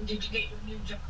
Did you get your new job?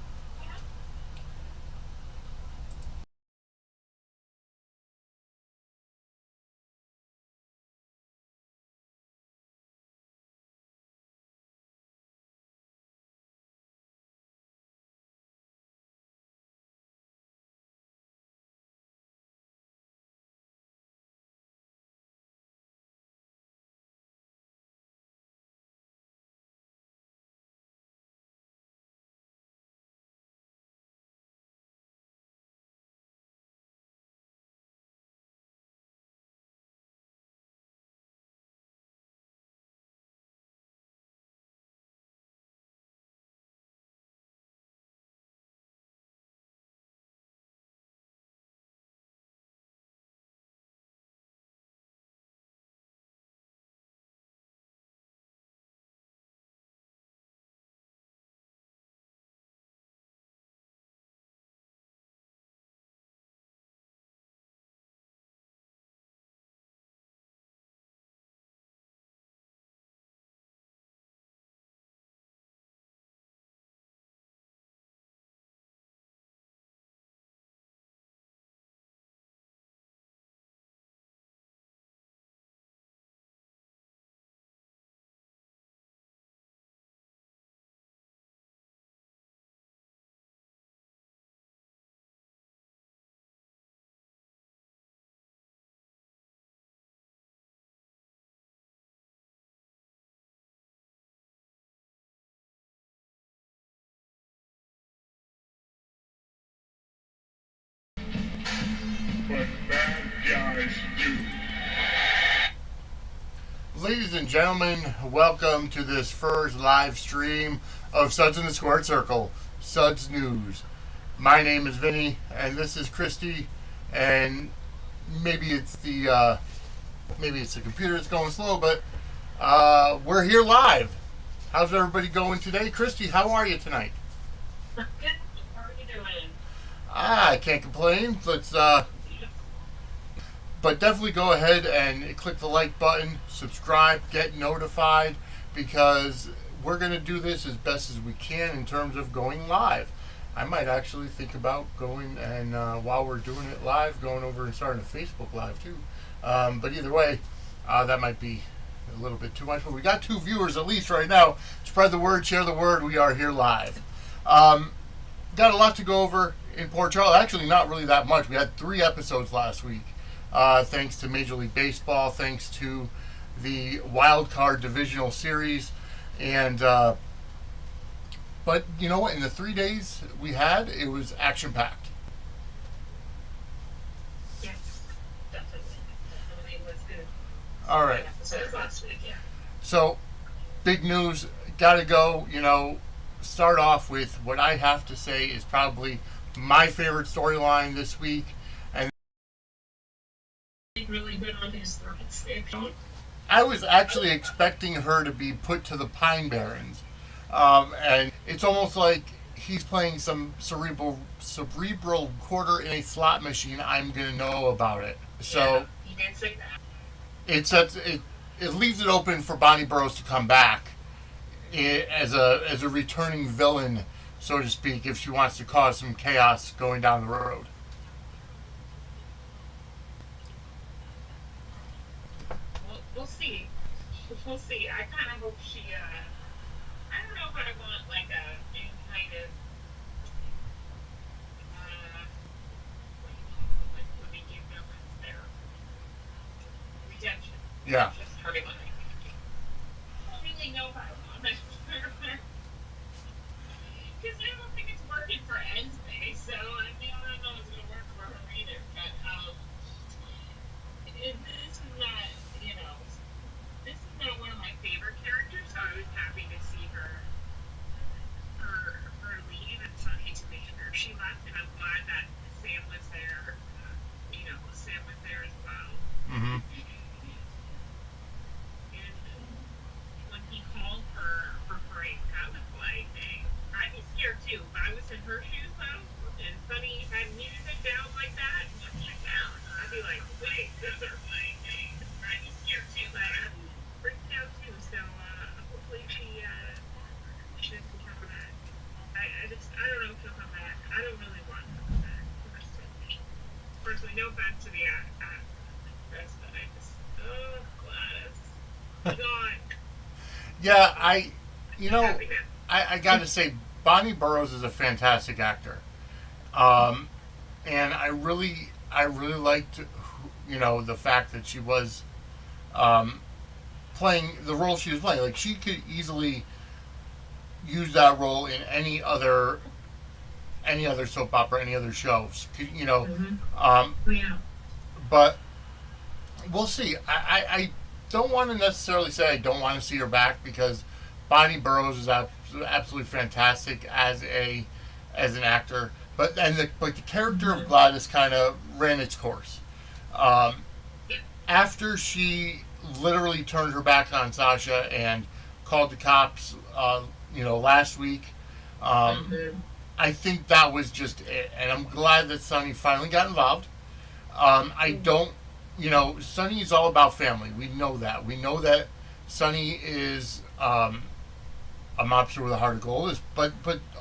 But bad guys do. Ladies and gentlemen, welcome to this first live stream of Suds in the Squared Circle, Suds News. My name is Vinnie, and this is Christy, and maybe it's the computer that's going slow, but we're here live. How's everybody going today? Christy, how are you tonight? Good. How are you doing? I can't complain. But definitely go ahead and click the like button, subscribe, get notified, because we're going to do this as best as we can in terms of going live. I might actually think about going and while we're doing it live, going over and starting a Facebook Live too. But either way, that might be a little bit too much. But we got 2 viewers at least right now. Spread the word, share the word. We are here live. Got a lot to go over in Port Charles. Actually, not really that much. We had 3 episodes last week. Thanks to Major League Baseball, thanks to the Wild Card Divisional Series, and but you know what? In the 3 days we had, it was action packed. Yes, definitely. Definitely was good. All right. Episodes last week, yeah. So, big news. Got to go. Start off with what I have to say is probably my favorite storyline this week. Really good on his threats. I was actually expecting her to be put to the Pine Barrens, and it's almost like he's playing some cerebral quarter in a slot machine. I'm gonna know about it. So he did say that. it leaves it open for Bonnie Burrows to come back as a returning villain, so to speak, if she wants to cause some chaos going down the road. We'll see. We'll see. I kind of hope she. I don't know if I want like any kind of like when they give villains their redemption. Yeah. Just hurting on it. I don't really know if I want that. Because I don't think it's working for Ensley, so I mean I don't know if it's gonna work for her either. But this is not, this is not one of my favorite characters. So I was happy to see her leave and so I hate to leave her. She left, and I'm glad that Sam was there. Sam was there as well. Mm-hmm. And when he called her for break, I was like, dang, I'd be scared too. If I was in her shoes though, and Sunny had music down like that, and just like down, I'd be like, wait, those are like, dang, I'd be scared too. Like, I'd be freaked out too. So hopefully she doesn't become that. I don't know if she'll come back. I don't really want her to come back, personally. Personally, no offense to the actress, but I just, oh, Gladys, be gone. Yeah, I, you She's know, happy now. I got to say, Bonnie Burrows is a fantastic actor. Um, and I really liked, the fact that she was um, playing the role she was playing. Like she could easily use that role in any other soap opera, any other shows. Mm-hmm. Um, Yeah. but we'll see. I don't want to necessarily say I don't want to see her back because Bonnie Burrows is absolutely fantastic as an actor. But the character of Mm-hmm. Gladys kind of ran its course. Um, Yeah. After she literally turned her back on Sasha and called the cops, last week. Um, Mm-hmm. I think that was just it, and I'm glad that Sonny finally got involved. I don't, Sonny is all about family. We know that. We know that Sonny is a mobster with a heart of gold, but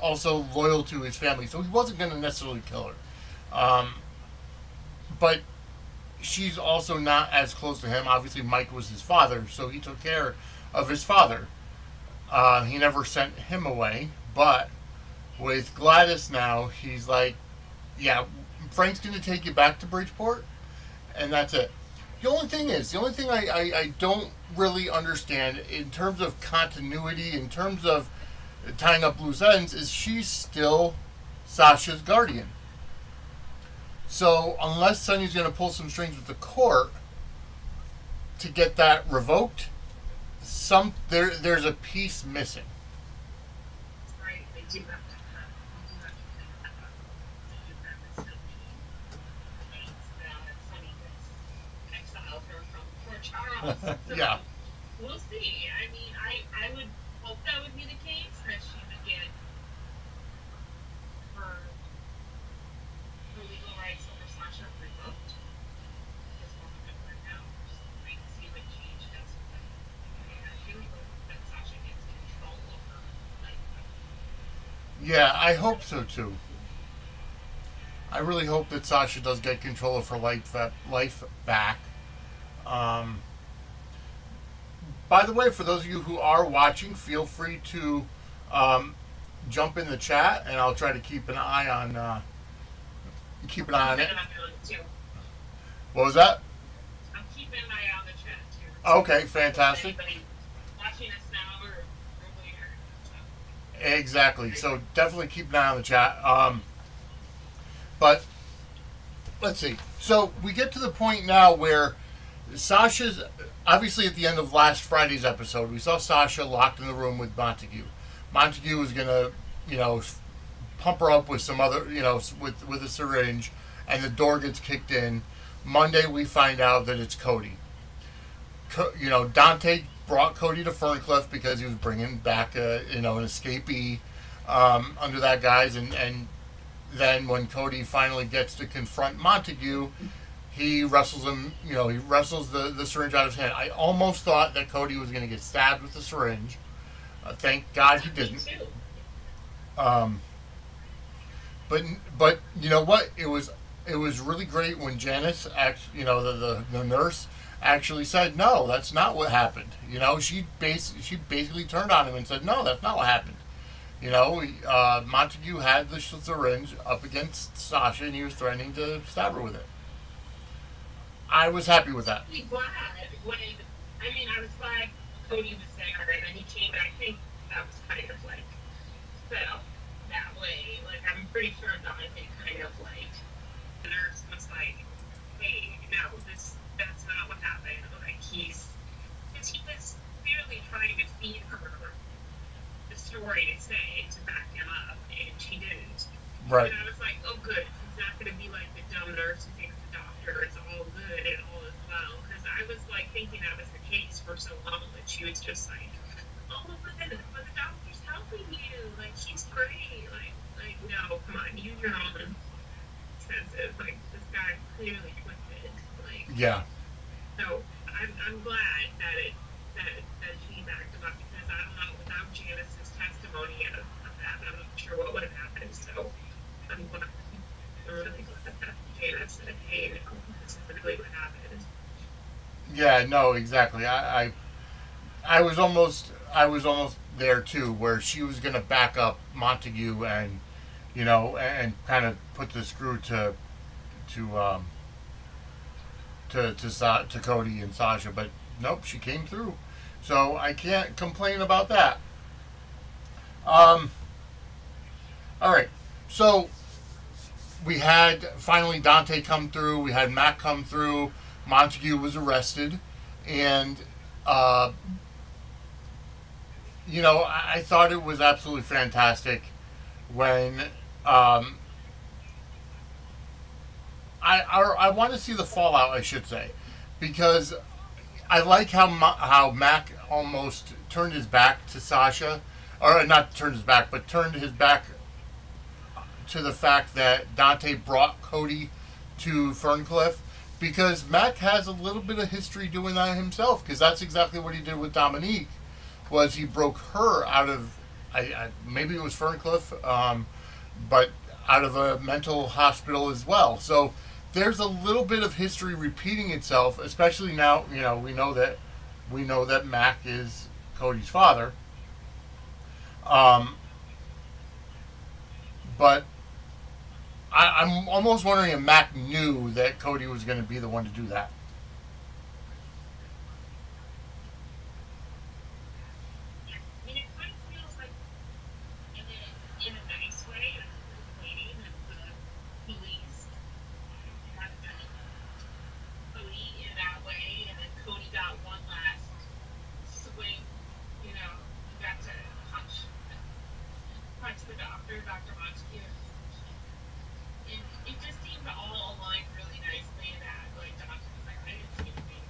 also loyal to his family. So he wasn't going to necessarily kill her. But she's also not as close to him. Obviously, Mike was his father, so he took care of his father. He never sent him away. But with Gladys now, he's like, yeah, Frank's going to take you back to Bridgeport, and that's it. The only thing I don't really understand in terms of continuity, in terms of tying up loose ends, is she's still Sasha's guardian. So unless Sonny's going to pull some strings with the court to get that revoked, there's a piece missing. Right. They do have to have. They do have to clean that up. They do have to still be things that Sunny has exiled her from Port Charles. Yeah, So we'll see. I mean, I would hope that would be the case, that she would get her legal rights over Sasha revoked. Because most of it right now, we're just waiting to see what change does with them. And I really hope that Sasha gets control over like yeah, I hope so too. I really hope that Sasha does get control of her life back. Um, by the way, for those of you who are watching, feel free to um, jump in the chat, and I'll try to keep an eye on keeping it. an eye on it too. What was that? I'm keeping an eye on the chat too. Okay, If fantastic. anybody watching us now or later. So Exactly. So definitely keep an eye on the chat. But let's see. So we get to the point now where Sasha's obviously at the end of last Friday's episode. We saw Sasha locked in the room with Montague. Montague was gonna, you know, pump her up with some other, with a syringe, and the door gets kicked in. Monday we find out that it's Cody. Dante brought Cody to Ferncliff because he was bringing back an escapee under that guise, and then when Cody finally gets to confront Montague, he wrestles him. He wrestles the syringe out of his hand. I almost thought that Cody was going to get stabbed with the syringe. Thank God he me didn't. too. Um, but you know what? It was really great when Janice, the nurse, actually said, no, that's not what happened. She basically turned on him and said, no, that's not what happened. Montague had the syringe up against Sasha, and he was threatening to stab her with it. I was happy with that. Really glad when I was glad Cody was there and then he came, and I think that was kind of like set up that way. Like I'm pretty sure Dante kind of like the nurse was like, hey, no, that's not what happened. Like he was clearly trying to feed her the story to say to back him up, and she didn't. Right. And I was like, oh good, it's not gonna be like the dumb nurse who thinks the doctor is all good and all is well. Because I was like thinking that was the case for so long that she was just like, oh, but the doctor's helping you. Like she's great. Like no, come on, use your own senses. Like this guy clearly twisted. Like Yeah. so, I'm glad that she backed him up, because I don't know, without Janice's testimony of that, I'm not sure what would have Yeah, no, exactly. I was almost there too, where she was gonna back up Montague and and kind of put the screw to to Cody and Sasha, but nope, she came through. So I can't complain about that. Um, all right, so we had finally Dante come through. We had Mac come through. Montague was arrested, and uh, I thought it was absolutely fantastic when um, I want to see the fallout, I should say, because I like how Mac almost turned his back to Sasha, or not turned his back, but turned his back to the fact that Dante brought Cody to Ferncliff, because Mac has a little bit of history doing that himself, because that's exactly what he did with Dominique, was he broke her out of maybe it was Ferncliff, but out of a mental hospital as well. So there's a little bit of history repeating itself, especially now. We know that Mac is Cody's father, um, but I'm almost wondering if Mac knew that Cody was going to be the one to do that. I mean, it kind of feels like in a nice way, like complaining that the police had done Cody in that way, and then Cody got one last swing, got to punch the doctor, Dr. Montague, and it just seemed to all align really nicely. That like Dante was like, I didn't see anything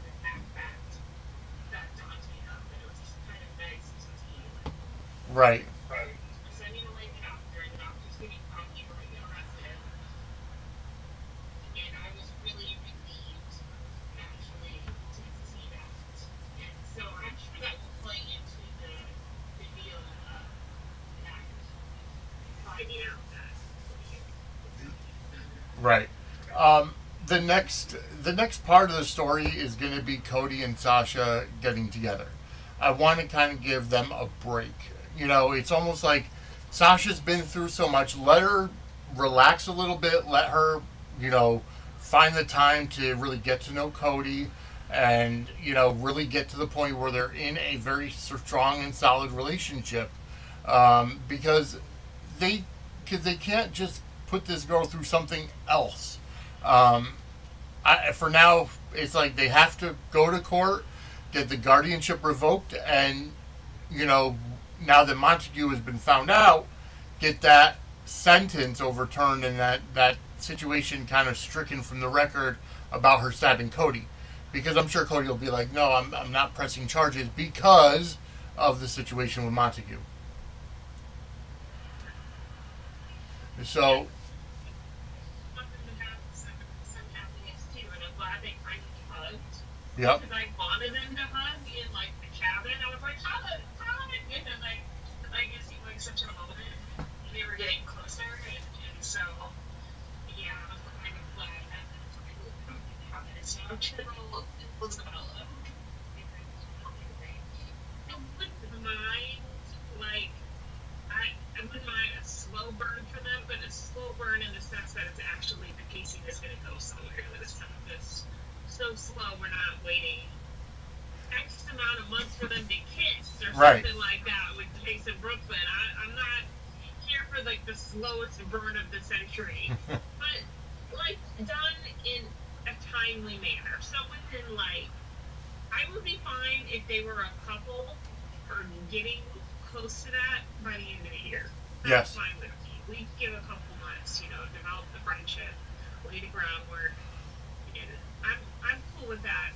that Dante up, and it was just kind of nice to see like Right. sending away the doctor, and the doctor's getting punched or getting arrested, and I was really relieved actually to see that. And so I'm sure that will play into the deal of that finding out that Cody is Right. Um, the next part of the story is going to be Cody and Sasha getting together. I want to kind of give them a break. It's almost like Sasha's been through so much. Let her relax a little bit. Let her, you know, find the time to really get to know Cody, and really get to the point where they're in a very strong and solid relationship, because they because they can't just put this girl through something else. Um, for now, it's like they have to go to court, get the guardianship revoked, and you know, now that Montague has been found out, get that sentence overturned and that situation kind of stricken from the record about her stabbing Cody. Because I'm sure Cody will be like, no, I'm not pressing charges because of the situation with Montague. yeah, So, something to have some happiness too, and I'm glad they finally hugged yep, because I wanted them to hug in like the cabin. I was like, hug, hug, and then like it seemed like such a moment. They were getting closer, and so yeah, I'm kind of glad that that's finally happened. So I'm sure it'll develop. I wouldn't mind like I wouldn't mind a slow burn for them, but a slow burn in the sense that it's actually the pacing is going to go somewhere. That it's not just so slow. We're not waiting X amount of months for them to kiss or right, something like that with Chase and Brooklyn. I'm not here for like the slowest burn of the century, but like done in a timely manner. So within like I would be fine if they were a couple or getting close to that by the end of the year. That's yes, fine with me. We give a couple months, develop the friendship, lay the groundwork, and I'm cool with that.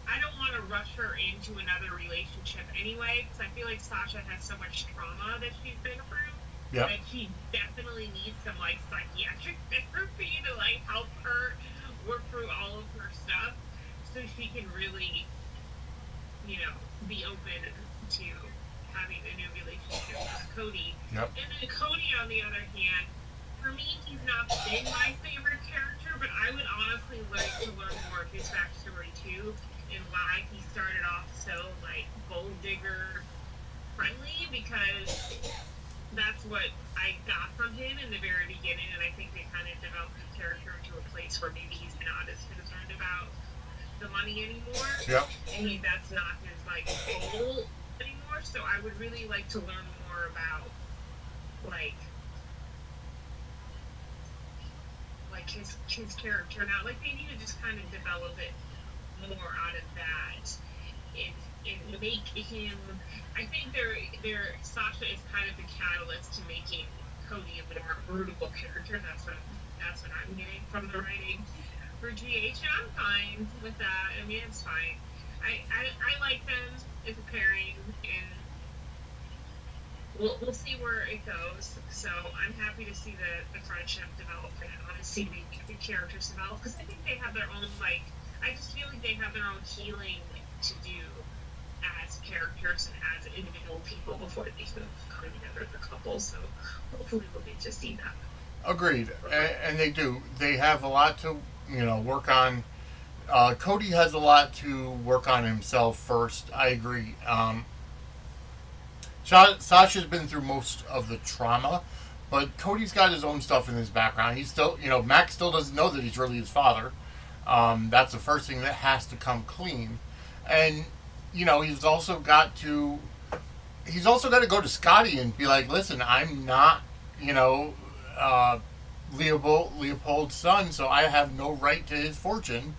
I don't want to rush her into another relationship anyway, because I feel like Sasha has so much trauma that she's been through yep, that she definitely needs some like psychiatric therapy to like help her work through all of her stuff, so she can really be open to having a new relationship with Cody. yep, And then Cody, on the other hand, for me, he's not been my favorite character, but I would honestly like to learn more of his backstory too. and why he started off so like gold digger friendly, because that's what I got from him in the very beginning, and I think they kind of developed his character into a place where maybe he's not as concerned about the money anymore, Yep. and that's not his like goal anymore. So I would really like to learn more about like his character now. Like they need to just kind of develop it more out of that, and make him. I think Sasha is kind of the catalyst to making Cody a more brutal character. That's what I'm getting from the writing for GH, and I'm fine with that. I mean, it's fine. I like them as a pairing, and we'll see where it goes. So I'm happy to see the friendship develop, and I want to see the characters develop, because I think they have their own like. I just feel like they have their own healing to do as characters and as individual people before they sort of come together as a couple. So hopefully we'll get to see that. Agreed, and they do. They have a lot to work on. Cody has a lot to work on himself first. I agree. Sasha's been through most of the trauma, but Cody's got his own stuff in his background. He's still, Max still doesn't know that he's really his father. That's the first thing that has to come clean, and he's also got to go to Scotty and be like, listen, I'm not, Leopold's son, so I have no right to his fortune,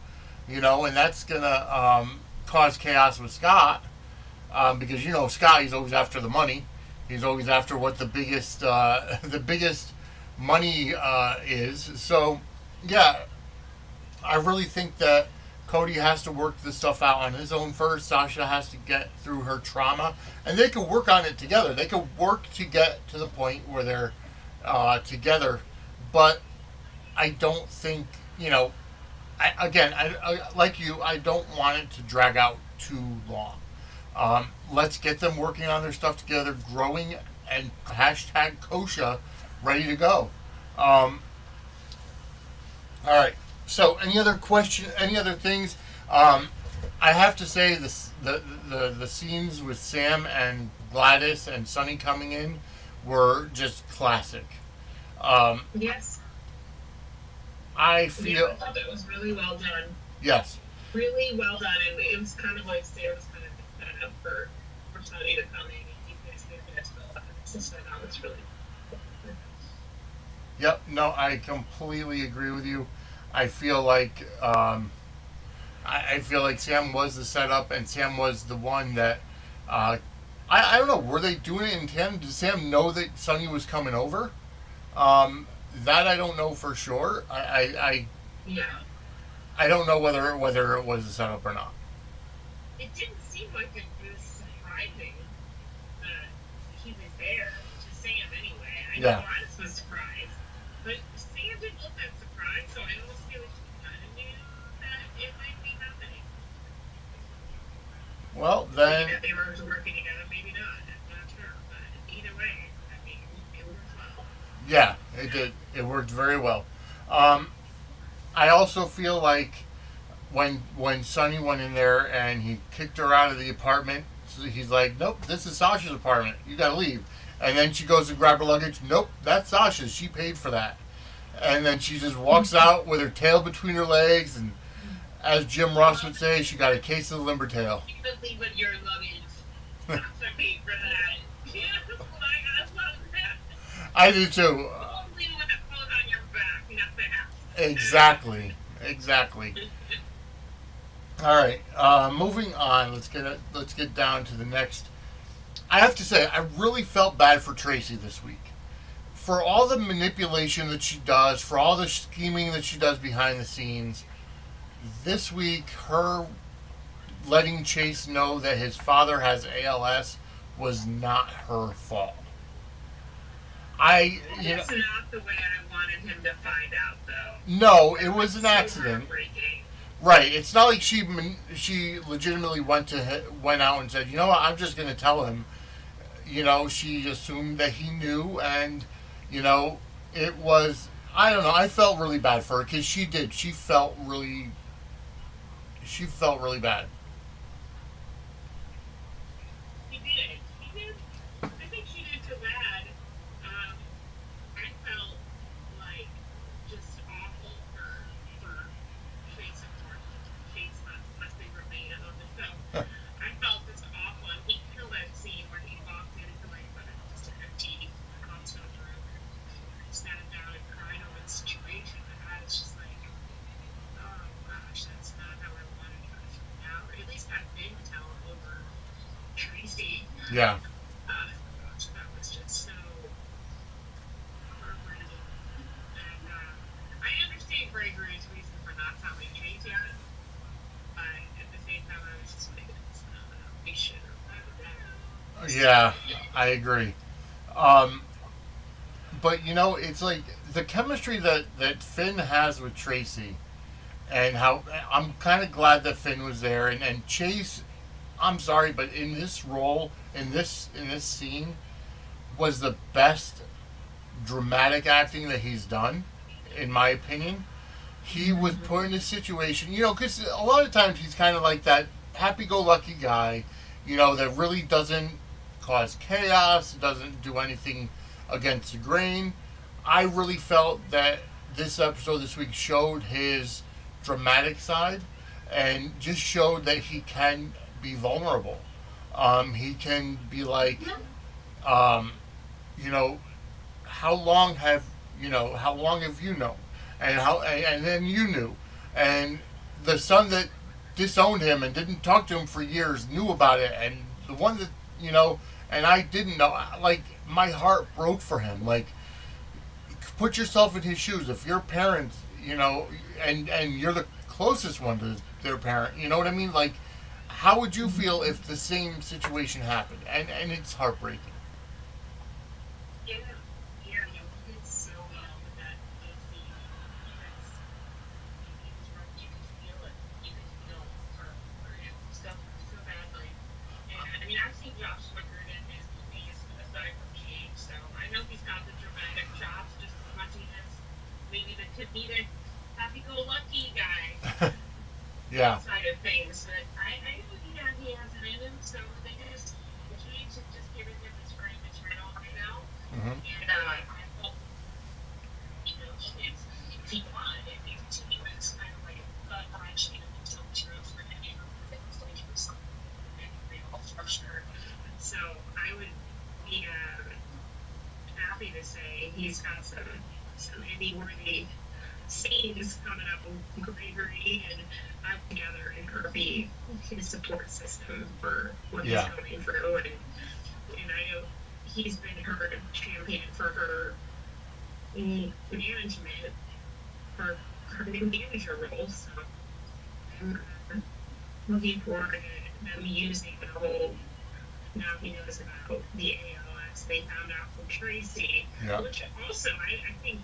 and that's gonna cause chaos with Scott, because Scott, he's always after the money. He's always after what the biggest money is. So yeah, I really think that Cody has to work this stuff out on his own first. Sasha has to get through her trauma, and they can work on it together. They can work to get to the point where they're together. But I don't think, I like you, I don't want it to drag out too long. Let's get them working on their stuff together, growing, and hashtag kosha, ready to go. All right. So, any other things? I have to say the scenes with Sam and Gladys and Sonny coming in were just classic. Yes. I feel. I thought that was really well done. Yes. Really well done, and it was kind of like Sam's kind of set up for Sonny to come in and keep his business going. So that was really cool. Yep. No, I completely agree with you. I feel like I feel like Sam was the setup, and Sam was the one that I don't know. Were they doing it in tandem? Did Sam know that Sonny was coming over? That I don't know for sure. Yeah. I don't know whether it was a setup or not. It didn't seem like it was surprising that he was there to Sam anyway. I know Gladys was surprised, but Sam didn't look that surprised, so I almost feel like he kind of knew that it might be happening. Well, then. Maybe that they were working together, maybe not. I'm not sure, but either way, I mean, it worked well. Yeah, it did. It worked very well. I also feel like when Sonny went in there and he kicked her out of the apartment, so he's like, nope, this is Sasha's apartment. You gotta leave. And then she goes to grab her luggage. Nope, that's Sasha's. She paid for that. And then she just walks out with her tail between her legs, and as Jim Ross would say, she got a case of the limber tail. You can leave with your luggage. Sasha paid for that. Yeah, I love that. I do too. Leave with a clothes on your back, not the house. Exactly. All right. Moving on. Let's get down to the next. I have to say, I really felt bad for Tracy this week. For all the manipulation that she does, for all the scheming that she does behind the scenes, this week, her letting Chase know that his father has ALS was not her fault. That's not the way I wanted him to find out, though. No, it was an accident. Heartbreaking. Right. It's not like she legitimately went out and said, you know what, I'm just going to tell him. She assumed that he knew, and it was. I don't know. I felt really bad for her because she did. She felt really bad. Yeah. That was just so heartbreaking. And I understand Gregory's reason for not telling Chase yet, but at the same time, I was just like, we should have let it down. Yeah, I agree. Um, but it's like the chemistry that Finn has with Tracy, and how I'm kind of glad that Finn was there, and Chase. I'm sorry, but in this role, in this scene, was the best dramatic acting that he's done, in my opinion. He was put in a situation, because a lot of times he's kind of like that happy-go-lucky guy, that really doesn't cause chaos, doesn't do anything against the grain. I really felt that this episode this week showed his dramatic side and just showed that he can be vulnerable. He can be like, um, you know, how long have you known, and then you knew, and the son that disowned him and didn't talk to him for years knew about it, and the one that and I didn't know, like my heart broke for him. Like, put yourself in his shoes. If your parents, and you're the closest one to their parent, you know what I mean? Like, how would you feel if the same situation happened? And it's heartbreaking. Yeah, yeah, he did so well with that scene because it was rough. You could feel it. You could feel for him stuff so badly. And I mean, I've seen Josh Swickard in his movies aside from Cage, so I know he's got the dramatic chops just as much as maybe the comedic, happy-go-lucky guy Yeah. side of things. But I know he has it in him, so the Cage has just given him his frame material right now. Hmm. And I hope, if he wanted it, they continue as kind of like gut wrenching until true for him, it's like he was real for sure. So I would be happy to say he's got some Emmy-worthy scenes coming up with Gregory and I'm together and her be his support system for what he's Yeah. going through. And I know he's been her champion for her management, for her new manager role. So I'm looking forward to them using the whole, now he knows about the ALS they found out from Tracy, Yeah. which also I think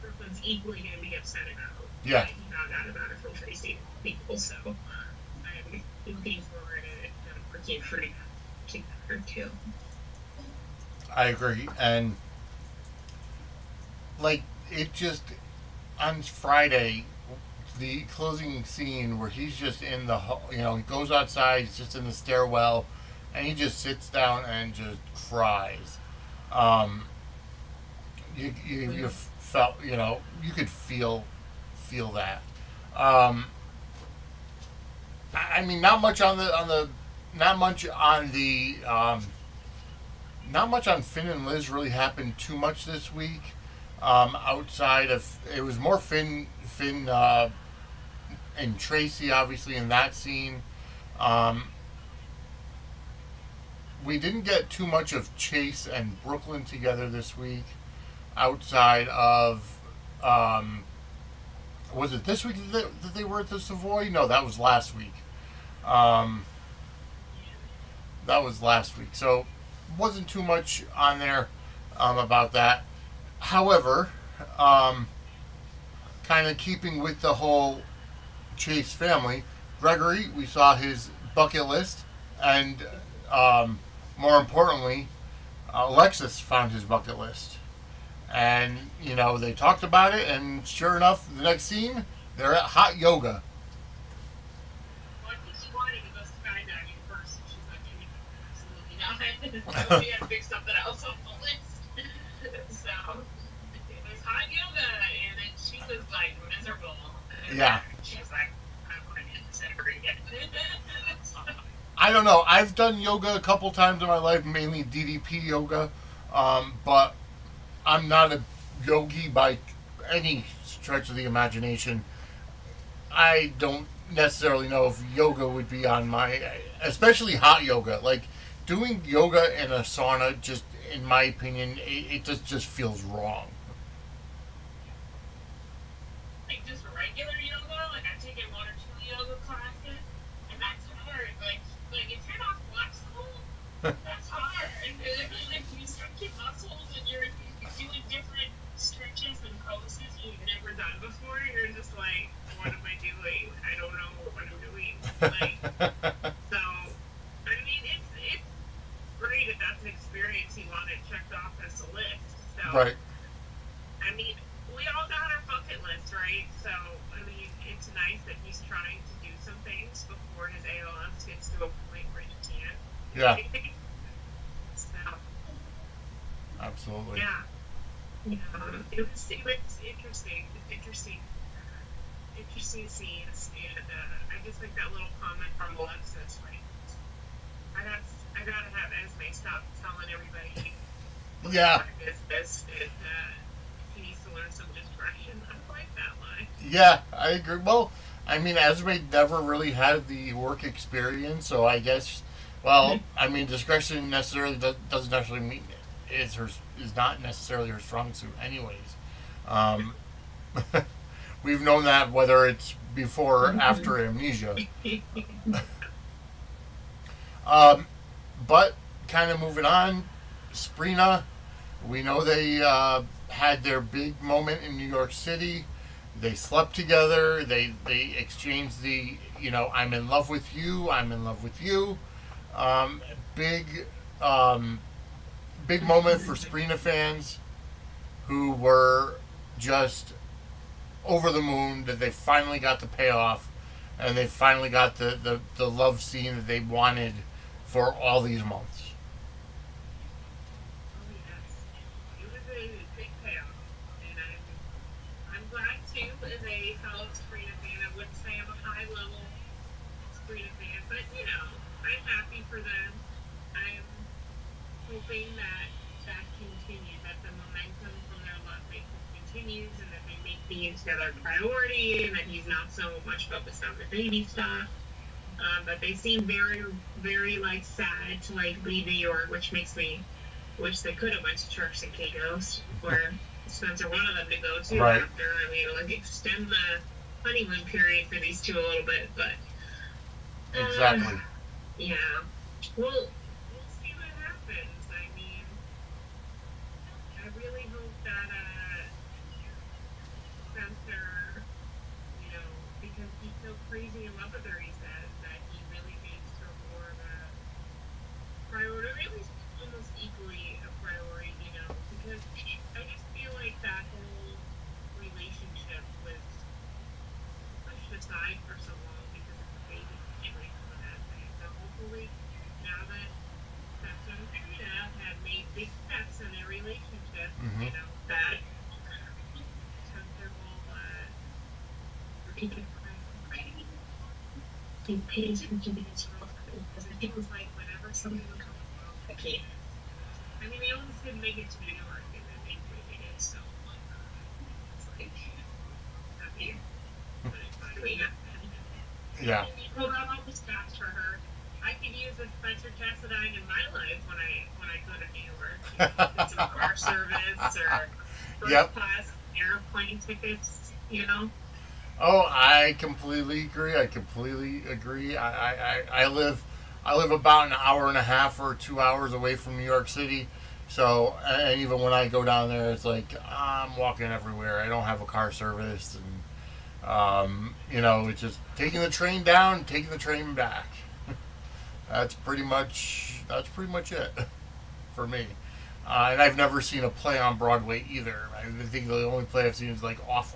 Brooklyn's equally going to be upset about. Yeah. He found out about it from Tracy people, so I'm looking forward to them working through that together too. I agree. And like, it just, on Friday, the closing scene where he's just in the he goes outside, he's just in the stairwell, and he just sits down and just cries. um you felt, you could feel that. I mean, not much on the not much on the not much on Finn and Liz really happened too much this week. Outside of, it was more Finn and Tracy, obviously, in that scene. Um, we didn't get too much of Chase and Brooklyn together this week. Outside of, was it this week that they were at the Savoy? No, that was last week. Um, that was last week. So wasn't too much on there about that. However, kind of keeping with the whole Chase family, Gregory, we saw his bucket list, and more importantly, Alexis found his bucket list. And, they talked about it, and sure enough, the next scene, they're at hot yoga. Well, I think she wanted to go skydiving first, and she's like, absolutely not. So we had to pick something else off the list. So it was hot yoga, and then she was like miserable. And Yeah. she was like, I'm going to get this ever again. I don't know. I've done yoga a couple times in my life, mainly DDP yoga, but I'm not a yogi by any stretch of the imagination. I don't necessarily know if yoga would be on my, especially hot yoga. Like, doing yoga in a sauna, just in my opinion, it just feels wrong. Like just regular yoga. Like I've taken one or two yoga classes, and that's hard. If you're not flexible, that's hard. And if you stretch your muscles and you're doing different stretches and poses you've never done before, you're just like, what am I doing? I don't know what I'm doing. Like so. I mean, it's great if that's an experience you want it checked off this list. So Right. I mean, we all got our bucket list, right? So, I mean, it's nice that he's trying to do some things before his ALS gets to a point where he can't. Yeah. So, Absolutely. yeah. It was interesting scenes, and I just like that little comment from Alexis, like, I gotta have Esme stop telling everybody Yeah. this, and he needs to learn some discretion. I like that line. Yeah, I agree. Well, I mean, Esme never really had the work experience, so I guess, well, I mean, discretion necessarily doesn't necessarily mean is not necessarily her strong suit, anyways. Um, we've known that whether it's before or after amnesia. Um, but kind of moving on, Sprina, we know they had their big moment in New York City. They slept together. They exchanged the, I'm in love with you. I'm in love with you. Um, big um, big moment for Sprina fans who were just over the moon that they finally got the payoff and they finally got the love scene that they wanted for all these months. Oh yes, it was a big payoff, and I'm glad too. As a fellow Sabrina fan, I wouldn't say I'm a high level Sabrina fan, but I'm happy for them. I'm hoping that continues, that the momentum from their love making continues, and that they make me into their priority, and that he's not so much focused on the baby stuff. But they seem very, very like sad to like leave New York, which makes me wish they could have went to Turks and Caicos, where Spencer wanted them to go to Right. after. I mean, like extend the honeymoon period for these two a little bit, but Exactly. yeah, we'll see what happens. I mean, I really hope that Spencer, because he's so crazy in love with her, he says that he really makes her more of a priority, or at least almost equally a priority, because I just feel like that whole relationship was pushed aside for so long because of the baby situation and that thing. So hopefully, now that Spencer and Karina have made big steps in their relationship, Hmm. that Spencer will keep it priority. He pays attention to his girlfriend because it feels like whenever something comes along, I can't. I mean, they almost didn't make it to New York, and then they made it, so it's like happy. But it finally happened. Yeah. And you pulled out all the stats for her. I could use a Spencer Chastity in my life when I go to New York. Get some car service or first Yep. class airplane tickets. Oh, I completely agree. I completely agree. I live about an hour and a half or 2 hours away from New York City. So, and even when I go down there, it's like I'm walking everywhere. I don't have a car service, and it's just taking the train down, taking the train back. That's pretty much it for me. And I've never seen a play on Broadway either. I think the only play I've seen is like off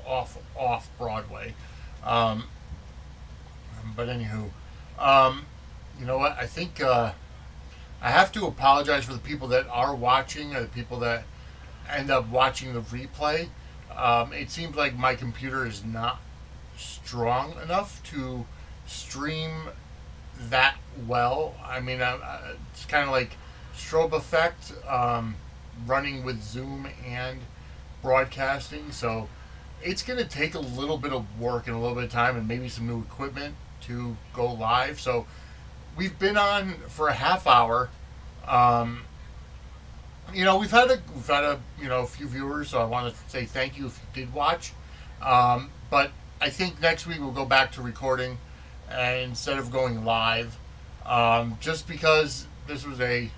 Broadway. Um, but anywho, um, you know what? I think I have to apologize for the people that are watching or the people that end up watching the replay. It seems like my computer is not strong enough to stream that well. I mean, it's kind of like strobe effect running with Zoom and broadcasting. So it's going to take a little bit of work and a little bit of time and maybe some new equipment to go live. So we've been on for a half hour. Um, we've had a a few viewers, so I want to say thank you if you did watch. But I think next week we'll go back to recording, instead of going live, just because this was a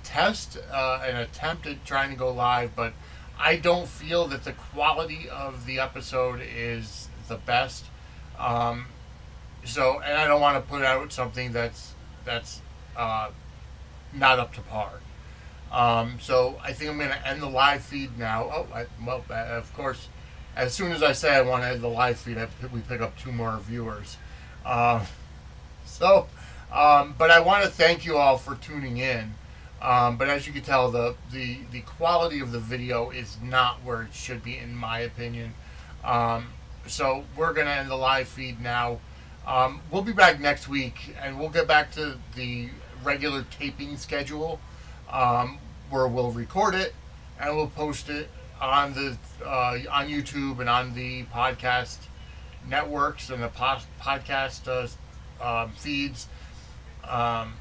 test, an attempt at trying to go live, but I don't feel that the quality of the episode is the best. Um, and I don't want to put out something that's uh, not up to par. So I think I'm going to end the live feed now. Of course, as soon as I say I want to end the live feed, we pick up two more viewers. Um, so, but I want to thank you all for tuning in. But as you can tell, the quality of the video is not where it should be, in my opinion. Um, so we're going to end the live feed now. We'll be back next week, and we'll get back to the regular taping schedule, where we'll record it and we'll post it on the on YouTube and on the podcast networks and the podcast feeds. Um,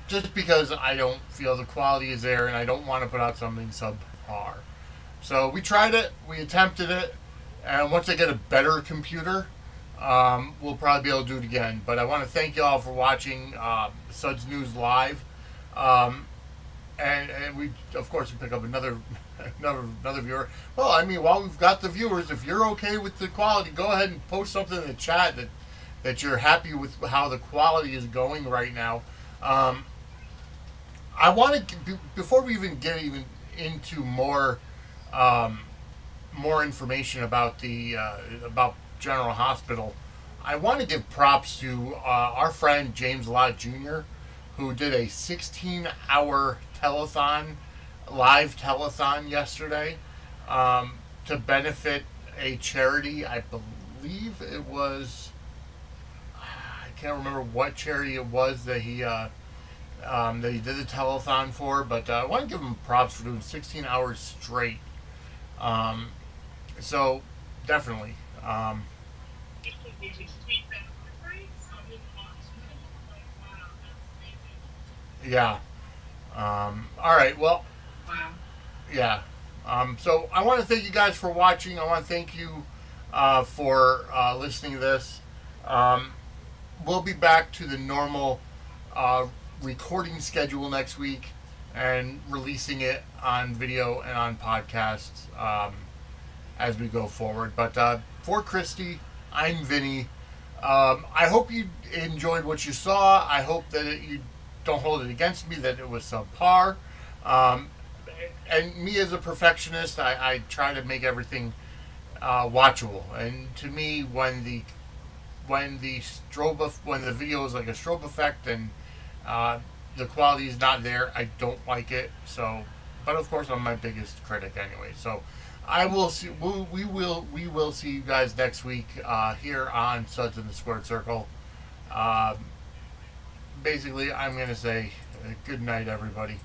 just because I don't feel the quality is there, and I don't want to put out something subpar. So we tried it, we attempted it, and once I get a better computer, we'll probably be able to do it again. But I want to thank you all for watching Suds News Live. Um, and we, of course, we pick up another another viewer. Well, I mean, while we've got the viewers, if you're okay with the quality, go ahead and post something in the chat that you're happy with how the quality is going right now. I want to, before we even get into um, more information about the about General Hospital, I want to give props to our friend James Lott Jr., who did a 16-hour live telethon yesterday, to benefit a charity. I believe it was, I can't remember what charity it was that he did the telethon for, but I want to give him props for doing 16 hours straight. Um, so definitely. Yeah. All right. Well, Wow. yeah. So I want to thank you guys for watching. I want to thank you for listening to this. Um, we'll be back to the normal recording schedule next week and releasing it on video and on podcasts as we go forward. But for Christy, I'm Vinny. I hope you enjoyed what you saw. I hope that you don't hold it against me that it was subpar. Um, and me as a perfectionist, I try to make everything watchable. And to me, when the video is like a strobe effect and the quality is not there, I don't like it. So, but of course, I'm my biggest critic anyway. So, I will see. We will see you guys next week here on Suds in the Squared Circle. Basically, I'm gonna say good night, everybody.